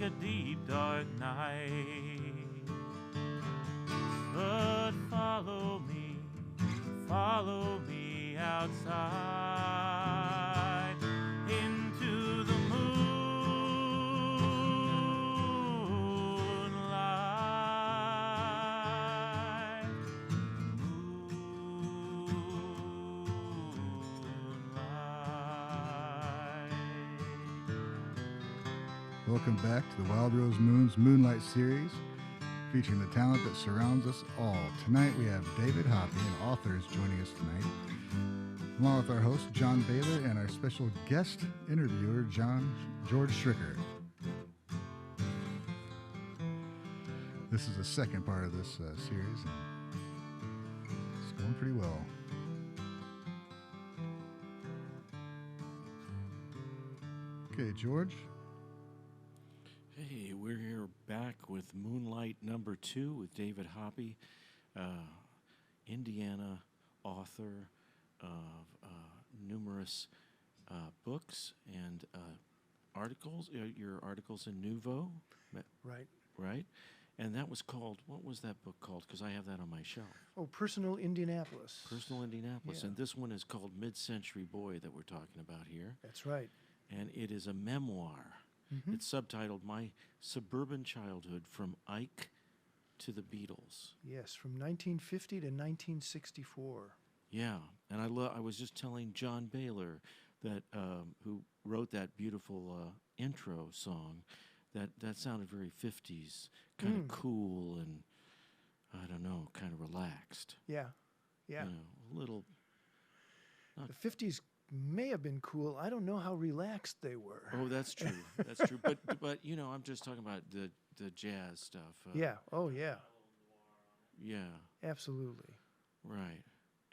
a deep dark night. But follow me outside into the moonlight. Welcome back to the Wild Rose Moon's Moonlight series, featuring the talent that surrounds us all. Tonight we have David Hoppe and authors joining us tonight, along with our host John Baylor and our special guest interviewer George Schricker. This is the second part of this series, and it's going pretty well. Okay, George. Hey, we're here back with Moonlight number 2 with David Hoppe, Indiana author of numerous books and articles. Your articles in Nouveau, Right. right? And that was called, what was that book called? Because I have that on my shelf. Oh, Personal Indianapolis. Personal Indianapolis. Yeah. And this one is called MidCentury Boy that we're talking about here. That's right. And it is a memoir. Mm-hmm. It's subtitled My Suburban Childhood from Ike to the Beatles. Yes, from 1950 to 1964. Yeah, and I was just telling John Baylor that who wrote that beautiful intro song that sounded very 50s, kind of cool and I don't know, kind of relaxed. Yeah, yeah. You know, a little. The 50s may have been cool. I don't know how relaxed they were. Oh, that's true. That's true. But you know, I'm just talking about the jazz stuff. Yeah. Oh, yeah. Yeah. Absolutely. Right.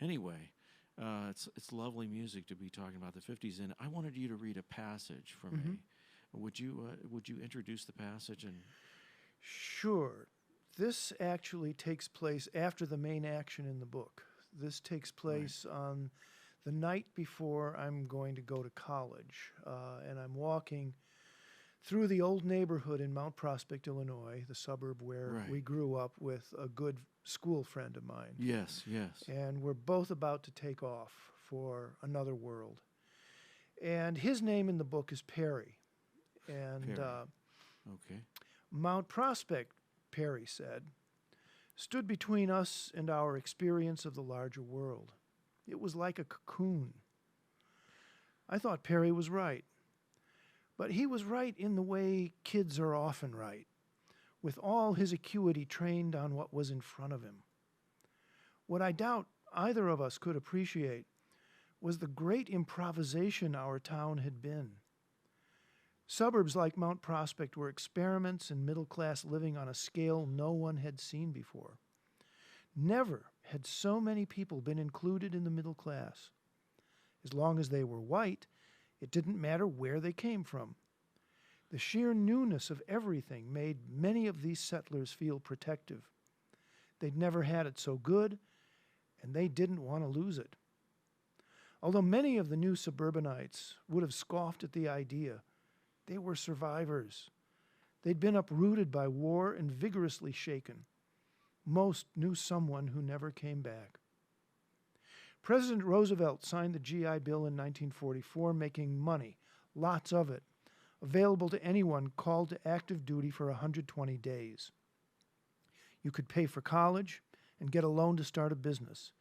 Anyway, it's lovely music to be talking about the 50s, and I wanted you to read a passage for me. Would you introduce the passage and? Sure. This actually takes place after the main action in the book. This takes place on the night before I'm going to go to college, and I'm walking through the old neighborhood in Mount Prospect, Illinois, the suburb where we grew up, with a good school friend of mine. Yes, yes. And we're both about to take off for another world. And his name in the book is Perry. And Okay. Mount Prospect, Perry said, stood between us and our experience of the larger world. It was like a cocoon. I thought Perry was right. But he was right in the way kids are often right, with all his acuity trained on what was in front of him. What I doubt either of us could appreciate was the great improvisation our town had been. Suburbs like Mount Prospect were experiments in middle-class living on a scale no one had seen before. Never had so many people been included in the middle class. As long as they were white, it didn't matter where they came from. The sheer newness of everything made many of these settlers feel protective. They'd never had it so good, and they didn't want to lose it. Although many of the new suburbanites would have scoffed at the idea, they were survivors. They'd been uprooted by war and vigorously shaken. Most knew someone who never came back. President Roosevelt signed the GI Bill in 1944, making money, lots of it, available to anyone called to active duty for 120 days. You could pay for college and get a loan to start a business.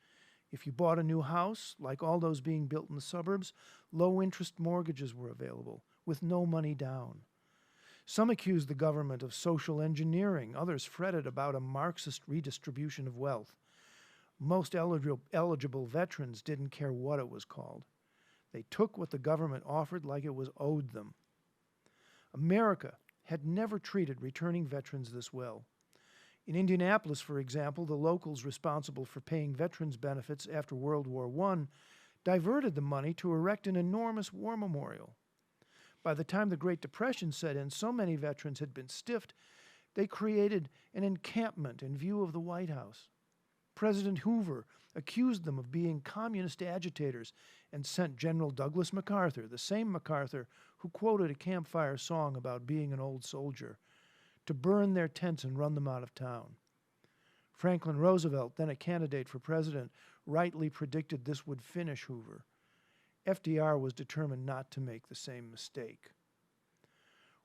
If you bought a new house, like all those being built in the suburbs, low-interest mortgages were available, with no money down. Some accused the government of social engineering. Others fretted about a Marxist redistribution of wealth. Most eligible veterans didn't care what it was called. They took what the government offered like it was owed them. America had never treated returning veterans this well. In Indianapolis, for example, the locals responsible for paying veterans' benefits after World War I diverted the money to erect an enormous war memorial. By the time the Great Depression set in, so many veterans had been stiffed, they created an encampment in view of the White House. President Hoover accused them of being communist agitators and sent General Douglas MacArthur, the same MacArthur who quoted a campfire song about being an old soldier, to burn their tents and run them out of town. Franklin Roosevelt, then a candidate for president, rightly predicted this would finish Hoover. FDR was determined not to make the same mistake.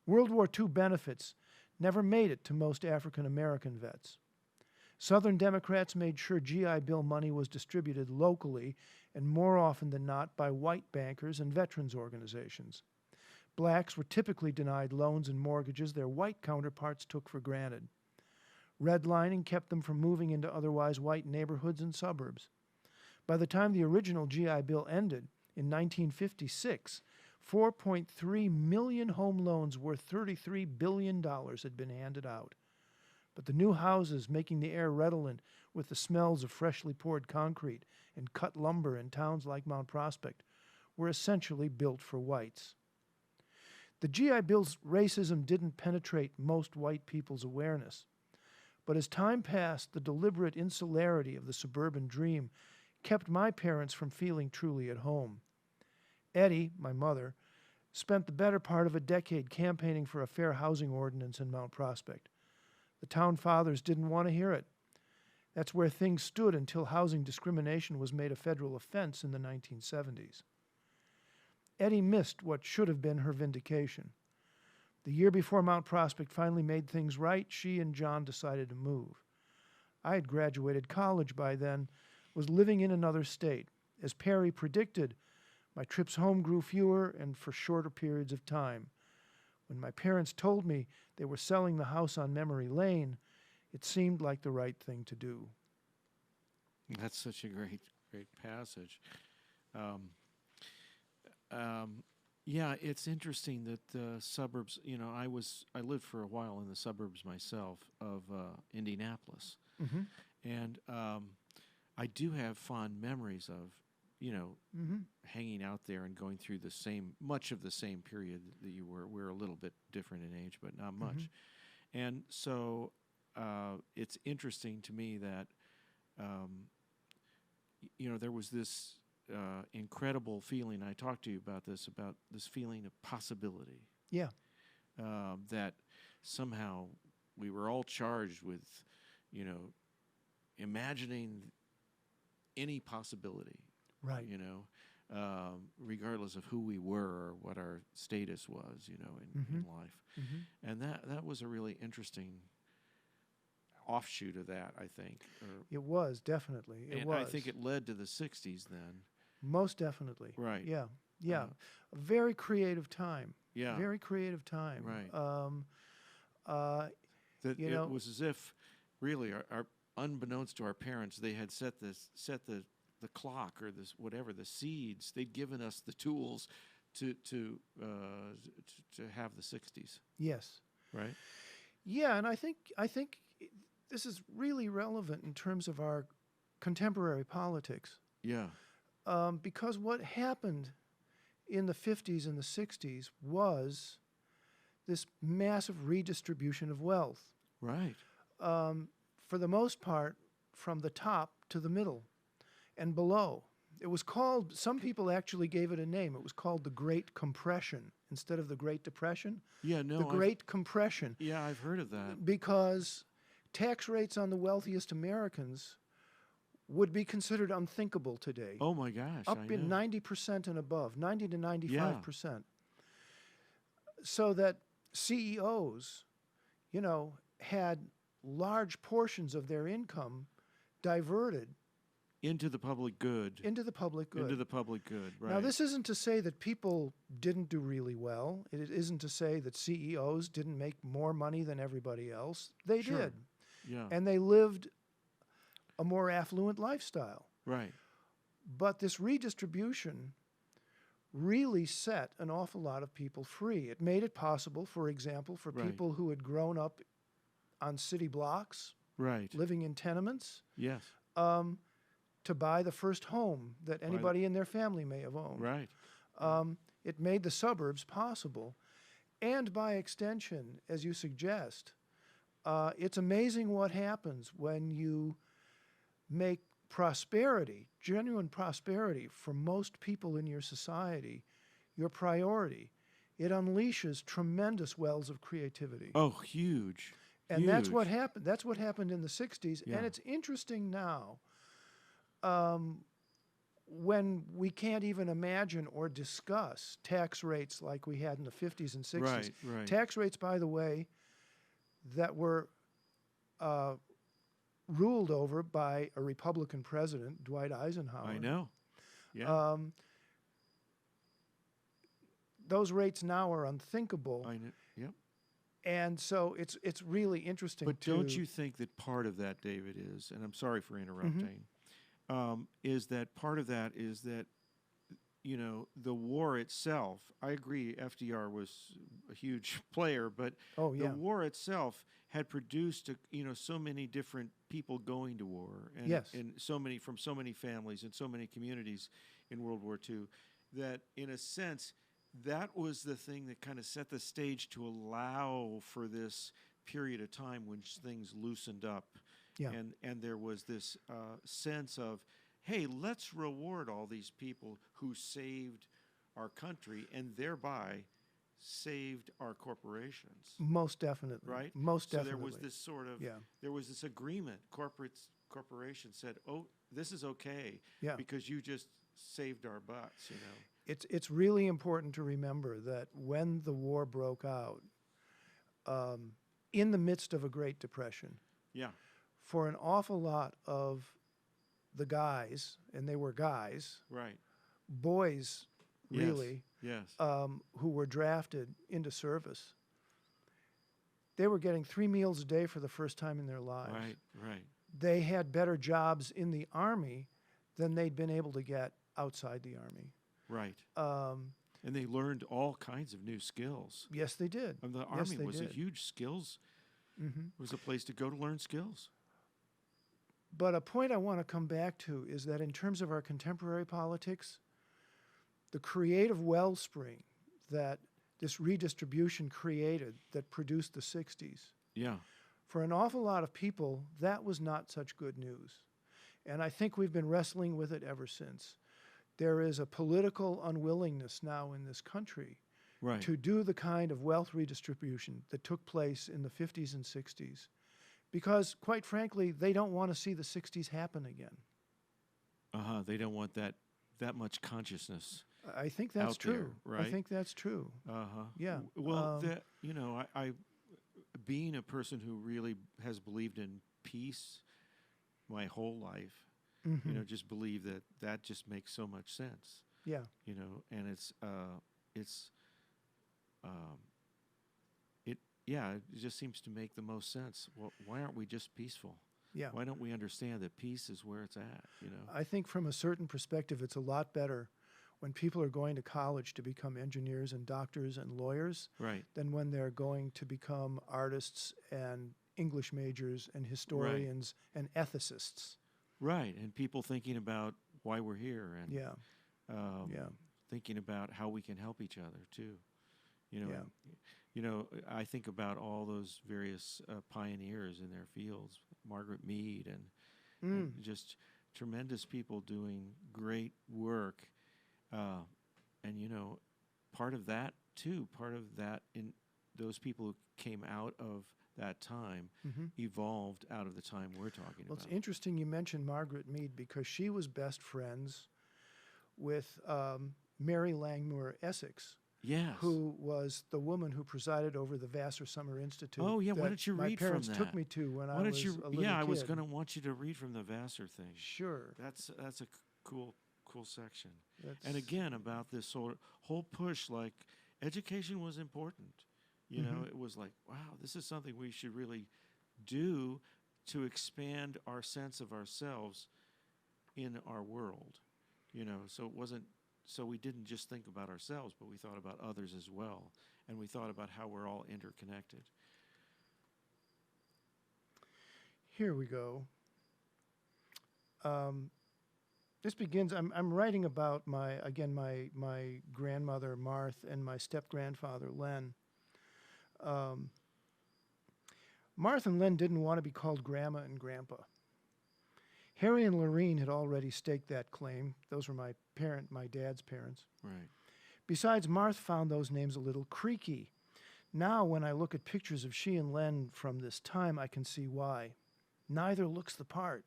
World War II benefits never made it to most African American vets. Southern Democrats made sure GI Bill money was distributed locally and more often than not by white bankers and veterans organizations. Blacks were typically denied loans and mortgages their white counterparts took for granted. Redlining kept them from moving into otherwise white neighborhoods and suburbs. By the time the original GI Bill ended in 1956, 4.3 million home loans worth $33 billion had been handed out. But the new houses, making the air redolent with the smells of freshly poured concrete and cut lumber in towns like Mount Prospect, were essentially built for whites. The GI Bill's racism didn't penetrate most white people's awareness. But as time passed, the deliberate insularity of the suburban dream kept my parents from feeling truly at home. Eddie, my mother, spent the better part of a decade campaigning for a fair housing ordinance in Mount Prospect. The town fathers didn't want to hear it. That's where things stood until housing discrimination was made a federal offense in the 1970s. Eddie missed what should have been her vindication. The year before Mount Prospect finally made things right, she and John decided to move. I had graduated college by then, was living in another state. As Perry predicted, my trips home grew fewer and for shorter periods of time. When my parents told me they were selling the house on Memory Lane, it seemed like the right thing to do. That's such a great passage. Yeah, it's interesting that the suburbs, I lived for a while in the suburbs myself of Indianapolis. Mm-hmm. And I do have fond memories of, Mm-hmm. hanging out there and going through much of the same period that you were. We're a little bit different in age, but not much. Mm-hmm. And so it's interesting to me that, there was this incredible feeling. I talked to you about this feeling of possibility. Yeah. That somehow we were all charged with, imagining any possibility. Right. Regardless of who we were or what our status was, in life. Mm-hmm. And that was a really interesting offshoot of that, I think. It was, definitely. It was. I think it led to the 60s then. Most definitely. Right. Yeah. Yeah. A very creative time. Yeah. Very creative time. Right. It was as if, really, our unbeknownst to our parents, they had set the clock or the seeds. They'd given us the tools to have the 60s. Yes. Right. Yeah, and I think this is really relevant in terms of our contemporary politics. Yeah. Because what happened in the 50s and the 60s was this massive redistribution of wealth. Right. For the most part, from the top to the middle and below. It was called, some people actually gave it a name. It was called the Great Compression instead of the Great Depression. Yeah, no. The Great Compression. Yeah, I've heard of that. Because tax rates on the wealthiest Americans would be considered unthinkable today. Oh my gosh. Up in 90% and above, 90 to 95%. Yeah. So that CEOs, had large portions of their income diverted into the public good. Into the public good. Right. Now, this isn't to say that people didn't do really well. It isn't to say that CEOs didn't make more money than everybody else. They Sure. did. Yeah. And they lived a more affluent lifestyle. Right. But this redistribution really set an awful lot of people free. It made it possible, for example, for Right. people who had grown up on city blocks, Right. living in tenements, Yes. to buy the first home that anybody in their family may have owned. Right. It made the suburbs possible. And by extension, as you suggest, it's amazing what happens when you make prosperity, genuine prosperity for most people in your society, your priority. it unleashes tremendous wells of creativity. Oh, huge. And that's Huge. what happened. That's what happened in the 60s. Yeah. And it's interesting now when we can't even imagine or discuss tax rates like we had in the 50s and 60s. Right, right. Tax rates, by the way, that were ruled over by a Republican president, Dwight Eisenhower. I know. Yeah. Those rates now are unthinkable. I know. Yep. And so it's really interesting. But don't you think that part of that, David, is, and I'm sorry for interrupting, is that part of that is that, you know, the war itself, I agree FDR was a huge player, but the war itself had produced, you know, so many different people going to war and, and so many from so many families and so many communities in World War II that, in a sense, that was the thing that kind of set the stage to allow for this period of time when things loosened up. Yeah. And there was this sense of, hey, let's reward all these people who saved our country and thereby saved our corporations. Most definitely. Right? Most definitely. So there was this sort of, there was this agreement. Corporations said, oh, this is okay because you just saved our butts, you know. It's really important to remember that when the war broke out, in the midst of a Great Depression, for an awful lot of the guys, and they were guys, boys really, who were drafted into service, they were getting 3 meals a day for the first time in their lives. Right. They had better jobs in the Army than they'd been able to get outside the Army. Right. And they learned all kinds of new skills. Yes, they did. And the Army was a huge skills. It was a place to go to learn skills. But a point I want to come back to is that in terms of our contemporary politics, the creative wellspring that this redistribution created that produced the 60s, for an awful lot of people, that was not such good news. And I think we've been wrestling with it ever since. There is a political unwillingness now in this country to do the kind of wealth redistribution that took place in the 50s and 60s. Because, quite frankly, they don't want to see the 60s happen again. They don't want that much consciousness. I think that's true. There, right? I think that's true. Yeah. Well, you know, I being a person who really has believed in peace my whole life, you know, just believe that just makes so much sense. Yeah. You know, and it just seems to make the most sense. Well, why aren't we just peaceful? Yeah. Why don't we understand that peace is where it's at, you know? I think from a certain perspective, it's a lot better when people are going to college to become engineers and doctors and lawyers than when they're going to become artists and English majors and historians and ethicists. Right, and people thinking about why we're here and thinking about how we can help each other too. You know, I think about all those various pioneers in their fields, Margaret Mead and just tremendous people doing great work. And, you know, part of that in those people who came out of that time evolved out of the time we're talking about. Well, it's interesting you mentioned Margaret Mead because she was best friends with Mary Langmuir Essex. Yes. Who was the woman who presided over the Vassar Summer Institute. Oh, yeah. Why don't you read from that? My parents took me to when I was a little kid. Yeah, I was going to want you to read from the Vassar thing. Sure. That's a cool section. And again, about this whole push, like, education was important. You know, it was like, wow, this is something we should really do to expand our sense of ourselves in our world. You know, so we didn't just think about ourselves, but we thought about others as well. And we thought about how we're all interconnected. Here we go. This begins, I'm writing about my grandmother, Martha, and my step-grandfather, Len. Martha and Len didn't want to be called Grandma and Grandpa. Harry and Lorene had already staked that claim. Those were my dad's parents. Right. Besides, Martha found those names a little creaky. Now, when I look at pictures of she and Len from this time, I can see why. Neither looks the part.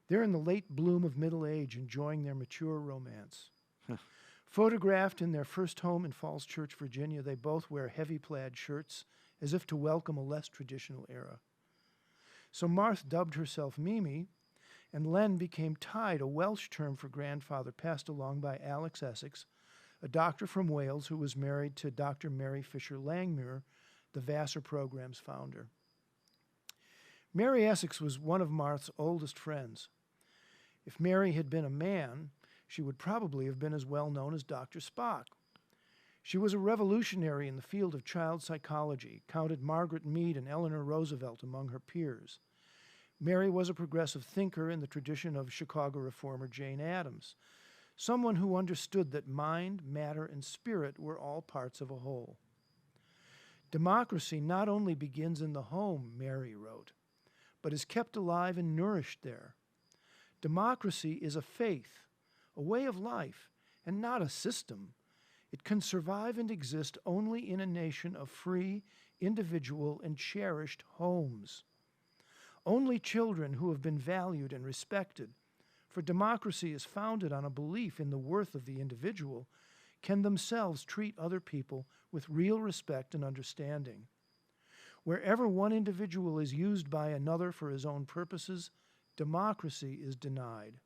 They're in the late bloom of middle age, enjoying their mature romance. Photographed in their first home in Falls Church, Virginia, they both wear heavy plaid shirts as if to welcome a less traditional era. So Martha dubbed herself Mimi, and Len became Tide, a Welsh term for grandfather passed along by Alex Essex, a doctor from Wales who was married to Dr. Mary Fisher Langmuir, the Vassar program's founder. Mary Essex was one of Martha's oldest friends. If Mary had been a man, she would probably have been as well known as Dr. Spock. She was a revolutionary in the field of child psychology, counted Margaret Mead and Eleanor Roosevelt among her peers. Mary was a progressive thinker in the tradition of Chicago reformer Jane Addams, someone who understood that mind, matter, and spirit were all parts of a whole. Democracy not only begins in the home, Mary wrote, but is kept alive and nourished there. Democracy is a faith, a way of life, and not a system. It can survive and exist only in a nation of free, individual, and cherished homes. Only children who have been valued and respected, for democracy is founded on a belief in the worth of the individual, can themselves treat other people with real respect and understanding. Wherever one individual is used by another for his own purposes, democracy is denied.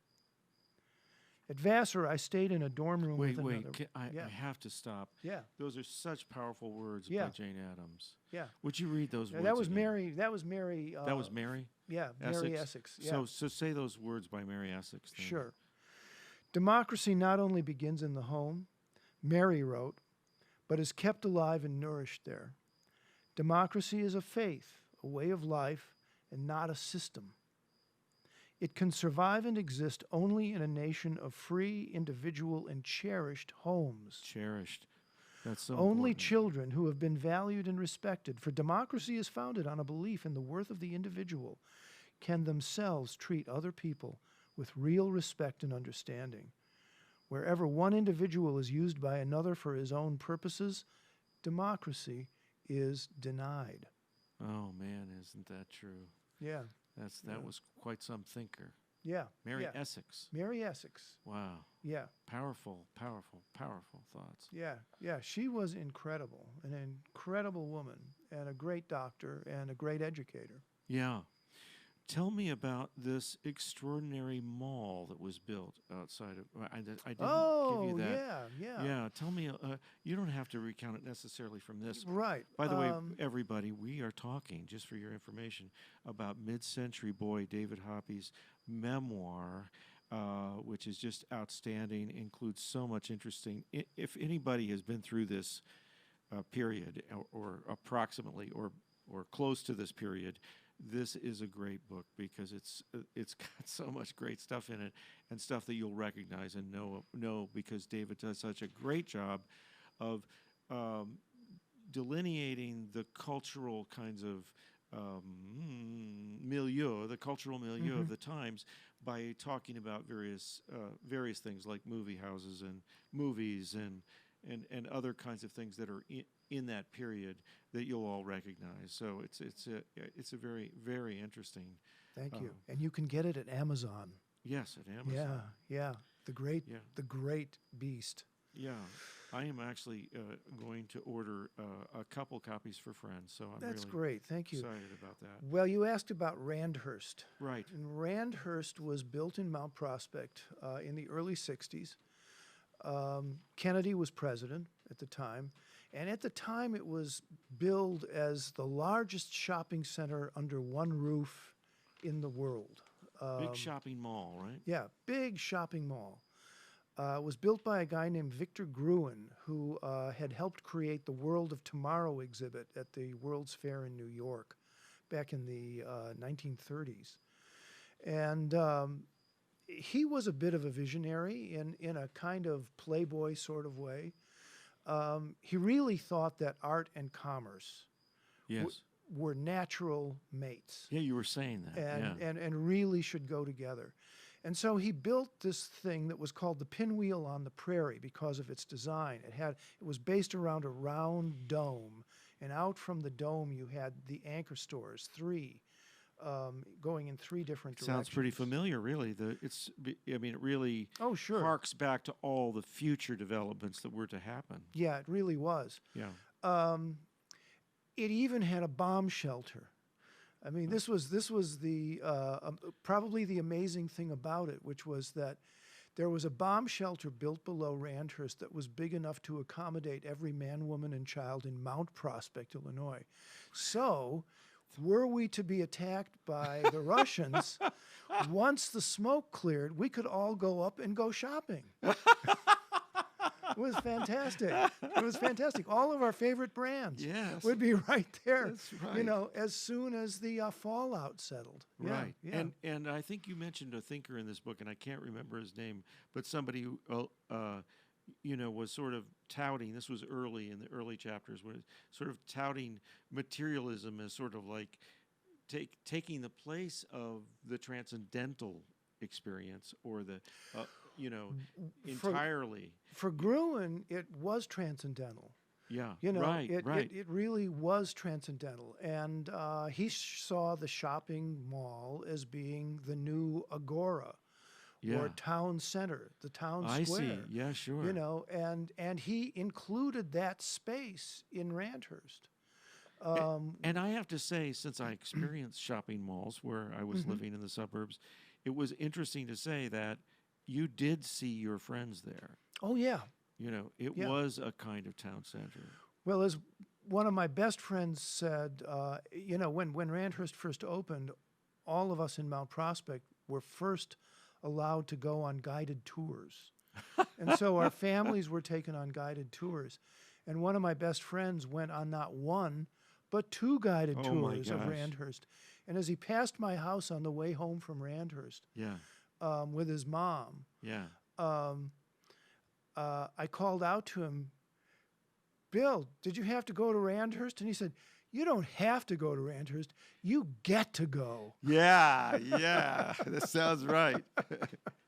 At Vassar, I stayed in a dorm room with another. I have to stop. Yeah. Those are such powerful words Yeah. by Jane Addams. Yeah. Would you read those words? That was again? Mary. That was Mary. That was Mary? Yeah, Mary Essex. Yeah. So say those words by Mary Essex. Then. Sure. Democracy not only begins in the home, Mary wrote, but is kept alive and nourished there. Democracy is a faith, a way of life, and not a system. It can survive and exist only in a nation of free, individual, and cherished homes. Cherished. That's so Only important. children who have been valued and respected, for democracy is founded on a belief in the worth of the individual, can themselves treat other people with real respect and understanding. Wherever one individual is used by another for his own purposes, democracy is denied. Oh man, isn't that true? Yeah. That was quite some thinker. Yeah. Mary yeah. Essex. Mary Essex. Wow. Yeah. Powerful, powerful, powerful thoughts. Yeah. Yeah. She was incredible, an incredible woman, and a great doctor and a great educator. Yeah. Tell me about this extraordinary mall that was built outside of. I didn't give you that. Yeah. Yeah. Tell me. You don't have to recount it necessarily from this. Right. By the way, everybody, we are talking, just for your information, about MidCentury Boy David Hoppe's memoir, which is just outstanding. Includes so much interesting. If anybody has been through this period, or approximately, or close to this period, this is a great book because it's got so much great stuff in it, and stuff that you'll recognize and know because David does such a great job of delineating the cultural kinds of milieu, the cultural milieu of the times, by talking about various things like movie houses and movies and other kinds of things that are in that period that you'll all recognize. So it's a very, very interesting. Thank you. And you can get it at Amazon. Yes, at Amazon. Yeah. The great beast. Yeah. I am actually going to order a couple copies for friends, so I'm That's really great. Thank you. excited about that. Well, you asked about Randhurst. Right. And Randhurst was built in Mount Prospect in the early 60s. Kennedy was president at the time. And at the time, it was billed as the largest shopping center under one roof in the world. Big shopping mall, right? Yeah, big shopping mall. It was built by a guy named Victor Gruen, who had helped create the World of Tomorrow exhibit at the World's Fair in New York back in the 1930s. And he was a bit of a visionary in a kind of playboy sort of way. He really thought that art and commerce were natural mates. Yeah, you were saying that. And really should go together. And so he built this thing that was called the Pinwheel on the Prairie because of its design. It was based around a round dome, and out from the dome you had the anchor stores, three, going in three different directions. Sounds pretty familiar, really. It really harks back to all the future developments that were to happen. Yeah, it really was. Yeah. It even had a bomb shelter. I mean, this was the probably the amazing thing about it, which was that there was a bomb shelter built below Randhurst that was big enough to accommodate every man, woman, and child in Mount Prospect, Illinois. So, were we to be attacked by the Russians, once the smoke cleared, we could all go up and go shopping. It was fantastic. It was fantastic. All of our favorite brands would be right there. That's right. As soon as the fallout settled. Right. Yeah. And I think you mentioned a thinker in this book, and I can't remember his name, but somebody who, was sort of touting, this was early in the early chapters, was sort of touting materialism as sort of like taking the place of the transcendental experience or the, entirely. For Gruen, it was transcendental. Yeah, Right. right. It really was transcendental. And he saw the shopping mall as being the new agora or town center, the town square. I see. Yeah, sure. And he included that space in Randhurst. And I have to say, since I experienced shopping malls where I was living in the suburbs, it was interesting to say that you did see your friends there. Oh, yeah. It was a kind of town center. Well, as one of my best friends said, when Randhurst first opened, all of us in Mount Prospect were first allowed to go on guided tours. And so our families were taken on guided tours. And one of my best friends went on not one, but two guided tours of Randhurst. And as he passed my house on the way home from Randhurst with his mom, I called out to him, "Bill, did you have to go to Randhurst?" And he said, "You don't have to go to Randhurst. You get to go." Yeah. That sounds right.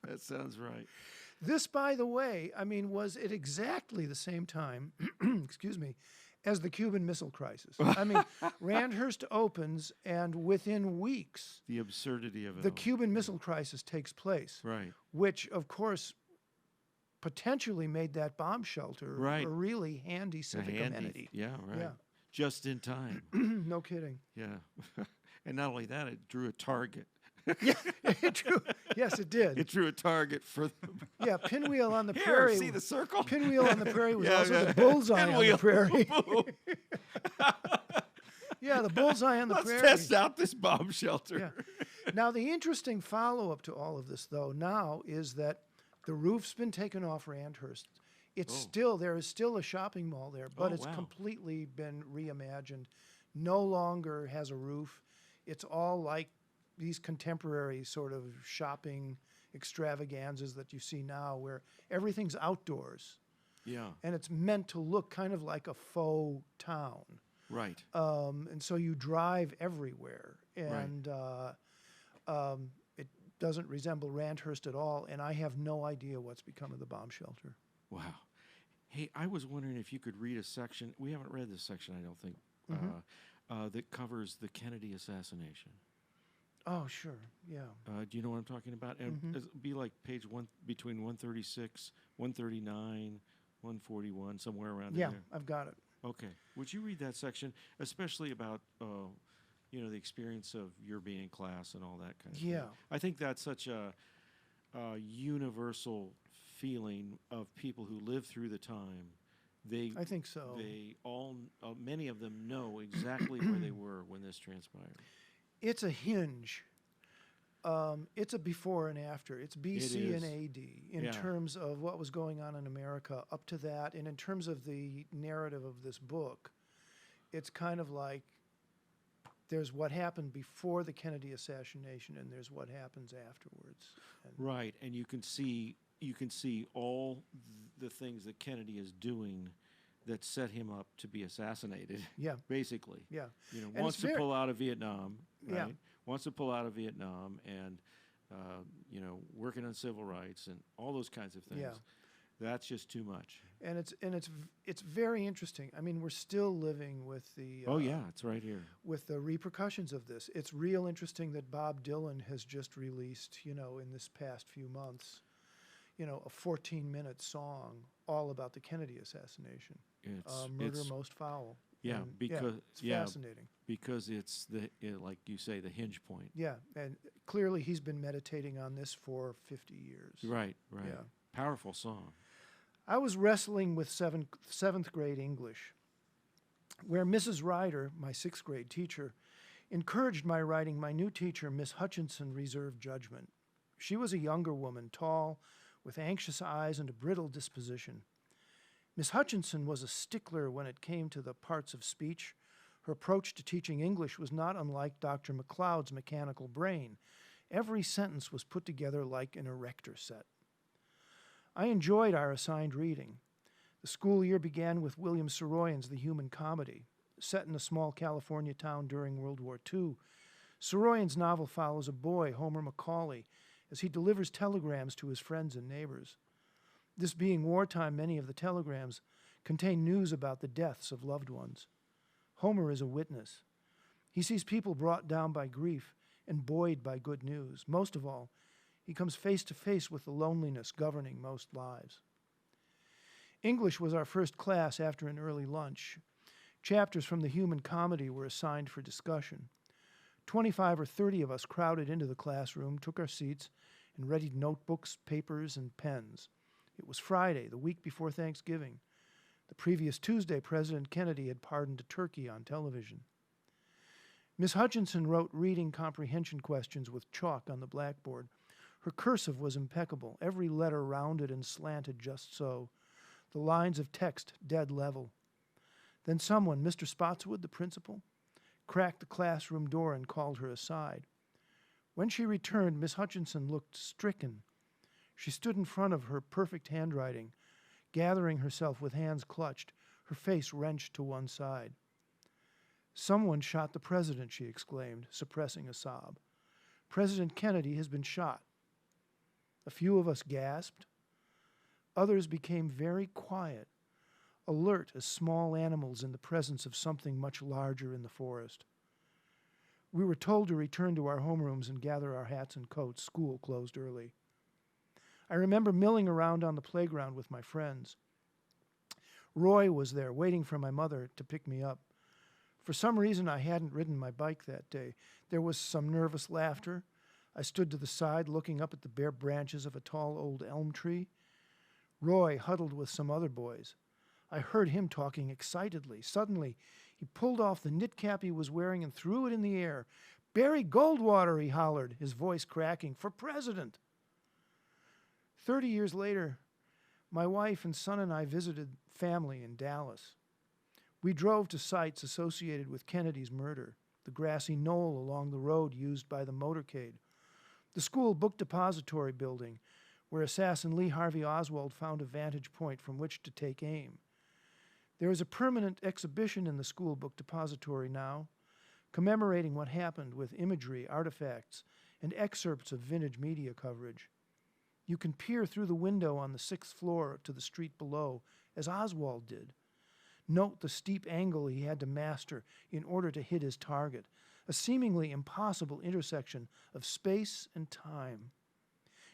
That sounds right. This, by the way, was at exactly the same time, excuse me, as the Cuban Missile Crisis. Randhurst opens, and within weeks, the absurdity of it. The Cuban Missile Crisis takes place. Right. Which, of course, potentially made that bomb shelter a really handy civic amenity. Yeah, right. Yeah. Just in time. No kidding. Yeah. And not only that, it drew a target. Yes, it did. It drew a target for them. Yeah, Pinwheel on the Here, Prairie. see the circle? Pinwheel on the Prairie was also the bullseye on the prairie. Yeah, the bullseye on the prairie. Let's test out this bomb shelter. Yeah. Now, the interesting follow-up to all of this, though, now is that the roof's been taken off Randhurst. There is still a shopping mall there, but it's completely been reimagined. No longer has a roof. It's all like these contemporary sort of shopping extravaganzas that you see now where everything's outdoors. Yeah. And it's meant to look kind of like a faux town. Right. And so you drive everywhere. And it doesn't resemble Randhurst at all. And I have no idea what's become of the bomb shelter. Wow. Hey, I was wondering if you could read a section. We haven't read this section, I don't think, that covers the Kennedy assassination. Oh, sure. Yeah. Do you know what I'm talking about? And it'd be like page one, between 136, 139, 141, somewhere around there. Yeah, I've got it. Okay. Would you read that section, especially about, the experience of your being in class and all that kind of thing? Yeah. I think that's such a universal feeling of people who live through the time. I think so. They all, many of them know exactly where they were when this transpired. It's a hinge. It's a before and after. It's BC and AD in terms of what was going on in America up to that. And in terms of the narrative of this book, it's kind of like there's what happened before the Kennedy assassination and there's what happens afterwards. Right. And you can see all the things that Kennedy is doing that set him up to be assassinated. Yeah. Basically. Yeah. Wants to pull out of Vietnam, right? Yeah. Wants to pull out of Vietnam and working on civil rights and all those kinds of things. Yeah. That's just too much. And it's very interesting. I mean, we're still living with the Oh yeah, it's right here. with the repercussions of this. It's real interesting that Bob Dylan has just released, in this past few months, a 14-minute song all about the Kennedy assassination. Murder Most Foul. Yeah, And, because it's fascinating. because it's like you say, the hinge point. Yeah, and clearly he's been meditating on this for 50 years. Right. Yeah. Powerful song. I was wrestling with seventh grade English, where Mrs. Ryder, my sixth grade teacher, encouraged my writing. My new teacher, Miss Hutchinson, reserved judgment. She was a younger woman, tall, with anxious eyes and a brittle disposition. Miss Hutchinson was a stickler when it came to the parts of speech. Her approach to teaching English was not unlike Dr. McLeod's mechanical brain. Every sentence was put together like an erector set. I enjoyed our assigned reading. The school year began with William Saroyan's The Human Comedy. Set in a small California town during World War II, Saroyan's novel follows a boy, Homer Macaulay, as he delivers telegrams to his friends and neighbors. This being wartime, many of the telegrams contain news about the deaths of loved ones. Homer is a witness. He sees people brought down by grief and buoyed by good news. Most of all, he comes face to face with the loneliness governing most lives. English was our first class after an early lunch. Chapters from The Human Comedy were assigned for discussion. 25 or 30 of us crowded into the classroom, took our seats, and readied notebooks, papers, and pens. It was Friday, the week before Thanksgiving. The previous Tuesday, President Kennedy had pardoned a turkey on television. Miss Hutchinson wrote reading comprehension questions with chalk on the blackboard. Her cursive was impeccable, every letter rounded and slanted just so, the lines of text dead level. Then someone, Mr. Spotswood, the principal, cracked the classroom door and called her aside. When she returned, Miss Hutchinson looked stricken. She stood in front of her perfect handwriting, gathering herself with hands clutched, her face wrenched to one side. "Someone shot the president," she exclaimed, suppressing a sob. "President Kennedy has been shot." A few of us gasped. Others became very quiet, alert as small animals in the presence of something much larger in the forest. We were told to return to our homerooms and gather our hats and coats. School closed early. I remember milling around on the playground with my friends. Roy was there, waiting for my mother to pick me up. For some reason, I hadn't ridden my bike that day. There was some nervous laughter. I stood to the side, looking up at the bare branches of a tall old elm tree. Roy huddled with some other boys. I heard him talking excitedly. Suddenly, he pulled off the knit cap he was wearing and threw it in the air. "Barry Goldwater," he hollered, his voice cracking, "for president." 30 years later, my wife and son and I visited family in Dallas. We drove to sites associated with Kennedy's murder, the grassy knoll along the road used by the motorcade, the school book depository building, where assassin Lee Harvey Oswald found a vantage point from which to take aim. There is a permanent exhibition in the school book depository now, commemorating what happened with imagery, artifacts, and excerpts of vintage media coverage. You can peer through the window on the 6th floor to the street below, as Oswald did. Note the steep angle he had to master in order to hit his target, a seemingly impossible intersection of space and time.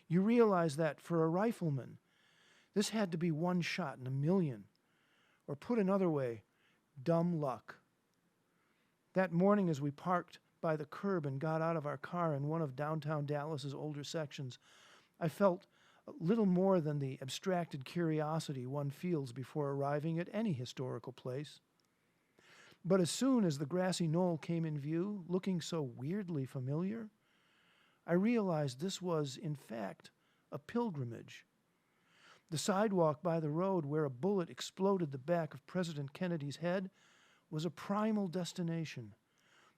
You realize that, for a rifleman, this had to be one shot in a million, or put another way, dumb luck. That morning, as we parked by the curb and got out of our car in one of downtown Dallas's older sections, I felt little more than the abstracted curiosity one feels before arriving at any historical place. But as soon as the grassy knoll came in view, looking so weirdly familiar, I realized this was, in fact, a pilgrimage. The sidewalk by the road where a bullet exploded the back of President Kennedy's head was a primal destination,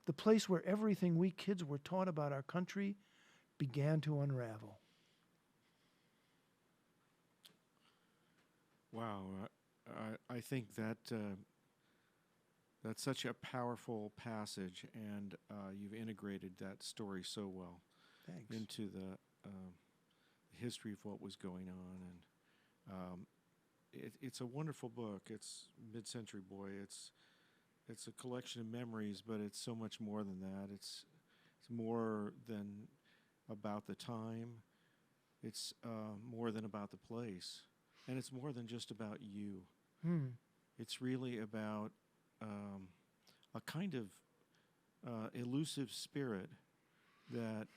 the place where everything we kids were taught about our country began to unravel. Wow, I think that that's such a powerful passage, and you've integrated that story so well Thanks. into the history of what was going on, and it's a wonderful book. It's MidCentury Boy. It's a collection of memories, but it's so much more than that. It's more than about the time. It's more than about the place, and it's more than just about you. It's really about a kind of elusive spirit that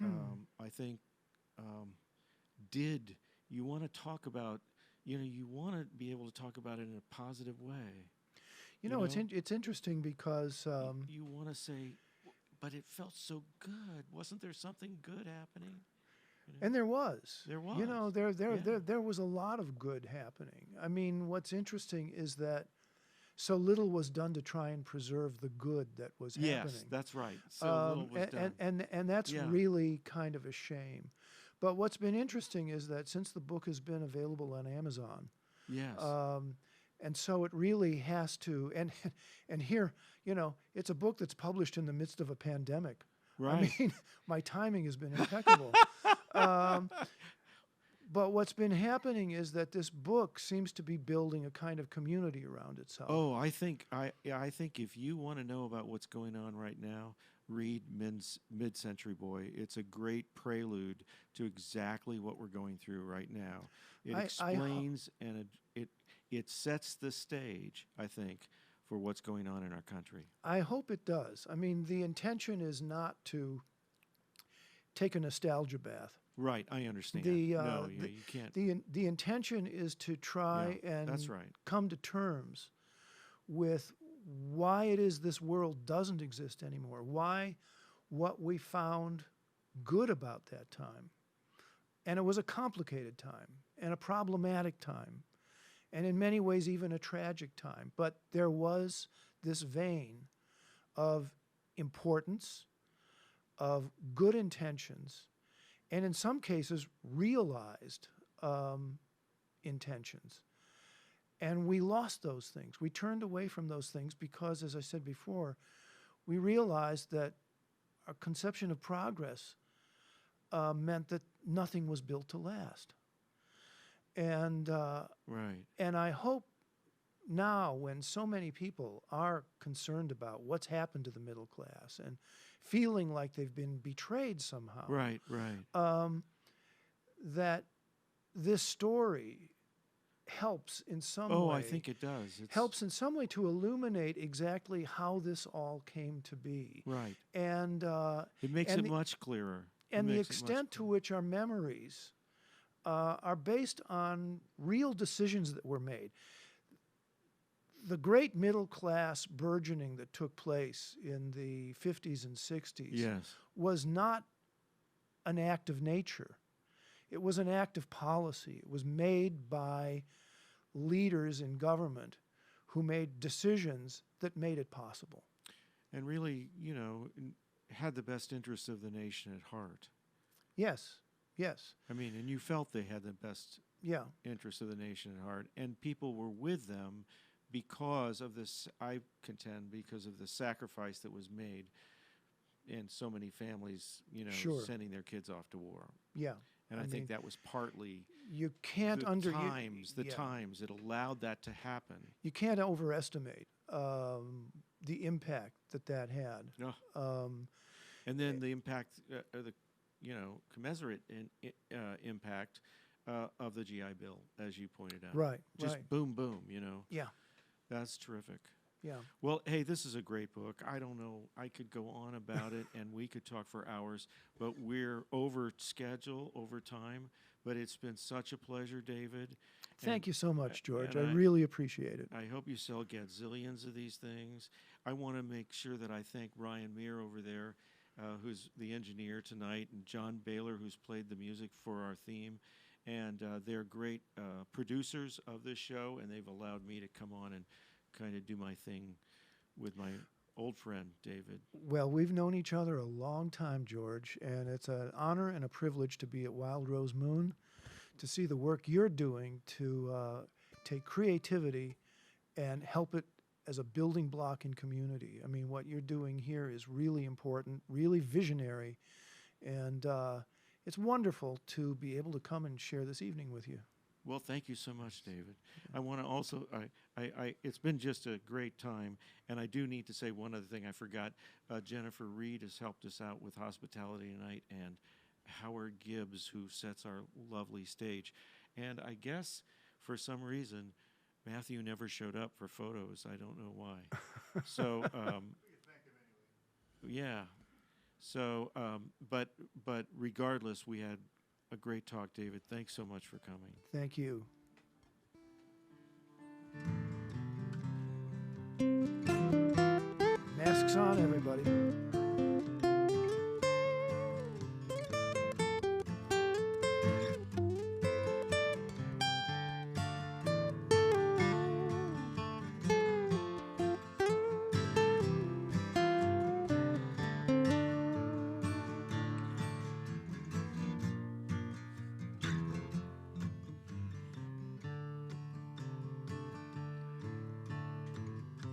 I think you want to talk about. You want to be able to talk about it in a positive way. It's interesting because you want to say, but it felt so good. Wasn't there something good happening? And there was. There was. There was a lot of good happening. I mean, what's interesting is that so little was done to try and preserve the good that was happening. Yes, that's right. So little was done. And that's really kind of a shame. But what's been interesting is that since the book has been available on Amazon, yes. And so it really has to, and here, it's a book that's published in the midst of a pandemic. Right. I mean, my timing has been impeccable. But what's been happening is that this book seems to be building a kind of community around itself. Oh, I think if you want to know about what's going on right now, read MidCentury Boy. It's a great prelude to exactly what we're going through right now. It explains and it sets the stage, I think, for what's going on in our country. I hope it does. I mean, the intention is not to take a nostalgia bath. Right, I understand. You can't. The intention is to try and that's right. come to terms with why it is this world doesn't exist anymore, why what we found good about that time, and it was a complicated time and a problematic time, and in many ways even a tragic time, but there was this vein of importance, of good intentions, and in some cases realized intentions. And we lost those things. We turned away from those things because, as I said before, we realized that our conception of progress meant that nothing was built to last. And right. And I hope now, when so many people are concerned about what's happened to the middle class and feeling like they've been betrayed somehow, right, that this story helps in some way. Oh, I think it does. Helps in some way to illuminate exactly how this all came to be. Right. And it makes it much clearer. And the extent to which our memories are based on real decisions that were made. The great middle class burgeoning that took place in the 50s and 60s was not an act of nature. It was an act of policy. It was made by leaders in government who made decisions that made it possible. And really, had the best interests of the nation at heart. Yes, yes. I mean, and you felt they had the best interests of the nation at heart. And people were with them because of this, I contend, because of the sacrifice that was made in so many families, sending their kids off to war. Yeah. And I think that was partly you can't the times it allowed that to happen. You can't overestimate the impact that had. No. And then the impact, commensurate impact of the GI Bill, as you pointed out. Right. Just boom, boom. Yeah. That's terrific. Yeah. Well, hey, this is a great book. I don't know. I could go on about it, and we could talk for hours, but we're over schedule, over time. But it's been such a pleasure, David. Thank you so much, George. I really appreciate it. I hope you sell gazillions of these things. I want to make sure that I thank Ryan Meir over there, who's the engineer tonight, and John Baylor, who's played the music for our theme. And they're great producers of this show, and they've allowed me to come on and kind of do my thing with my old friend, David. Well, we've known each other a long time, George, and it's an honor and a privilege to be at Wild Rose Moon, to see the work you're doing to take creativity and help it as a building block in community. I mean, what you're doing here is really important, really visionary, and It's wonderful to be able to come and share this evening with you. Well, thank you so much, David. I want to also, it's been just a great time, and I do need to say one other thing I forgot. Jennifer Reed has helped us out with hospitality tonight, and Howard Gibbs, who sets our lovely stage. And I guess for some reason, Matthew never showed up for photos. I don't know why. So, yeah. So, but regardless, we had a great talk, David. Thanks so much for coming. Thank you. Masks on, everybody.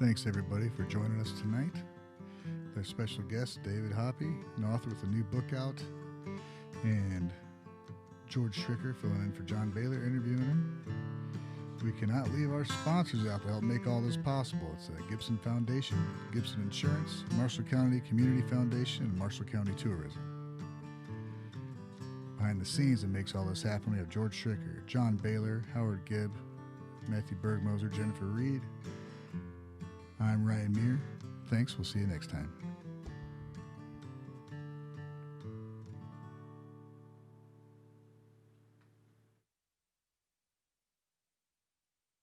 Thanks, everybody, for joining us tonight. Our special guest, David Hoppe, an author with a new book out, and George Schricker filling in for John Baylor, interviewing him. We cannot leave our sponsors out to help make all this possible. It's the Gibson Foundation, Gibson Insurance, Marshall County Community Foundation, and Marshall County Tourism. Behind the scenes that makes all this happen, we have George Schricker, John Baylor, Howard Gibb, Matthew Bergmoser, Jennifer Reed. I'm Ryan Muir. Thanks. We'll see you next time.